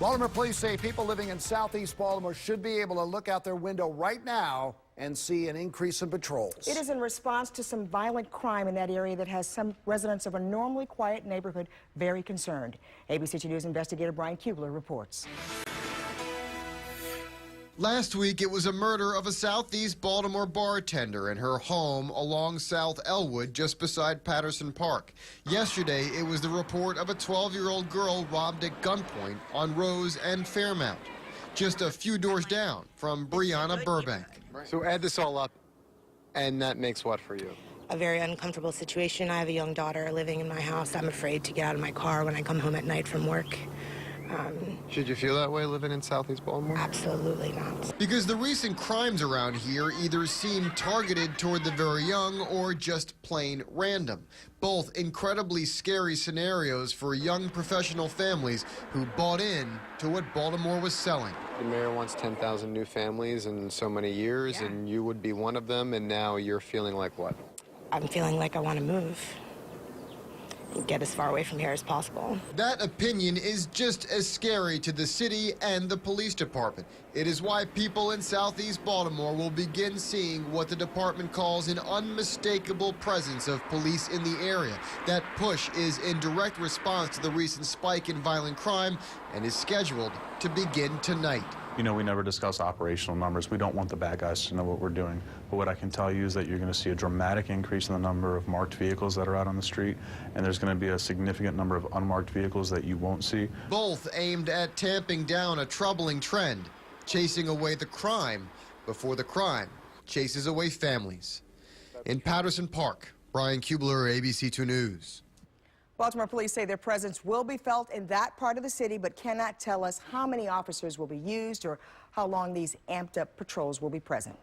Baltimore police say people living in southeast Baltimore should be able to look out their window right now and see an increase in patrols. It is in response to some violent crime in that area that has some residents of a normally quiet neighborhood very concerned. ABC 2 News investigator Brian Kubler reports. Last week, it was a murder of a southeast Baltimore bartender in her home along South Elwood, just beside Patterson Park. Yesterday, it was the report of a 12-year-old girl robbed at gunpoint on Rose and Fairmount, just a few doors down from Brianna Burbank. So add this all up, and that makes what for you? A very uncomfortable situation. I have a young daughter living in my house. I'm afraid to get out of my car when I come home at night from work. Should you feel that way living in southeast Baltimore? Absolutely not. Because the recent crimes around here either seem targeted toward the very young or just plain random. Both incredibly scary scenarios for young professional families who bought in to what Baltimore was selling. The mayor wants 10,000 new families in so many years, and you would be one of them, and now you're feeling like what? I'm feeling like I want to move. Get as far away from here as possible. That opinion is just as scary to the city and the police department. It is why people in southeast Baltimore will begin seeing what the department calls an unmistakable presence of police in the area. That push is in direct response to the recent spike in violent crime and is scheduled to begin tonight. You know, we never discuss operational numbers. We don't want the bad guys to know what we're doing. But what I can tell you is that you're going to see a dramatic increase in the number of marked vehicles that are out on the street, and there's going to be a significant number of unmarked vehicles that you won't see. Both aimed at tamping down a troubling trend, chasing away the crime before the crime chases away families. In Patterson Park, Brian Kubler, ABC 2 News. Baltimore police say their presence will be felt in that part of the city, but cannot tell us how many officers will be used or how long these amped-up patrols will be present.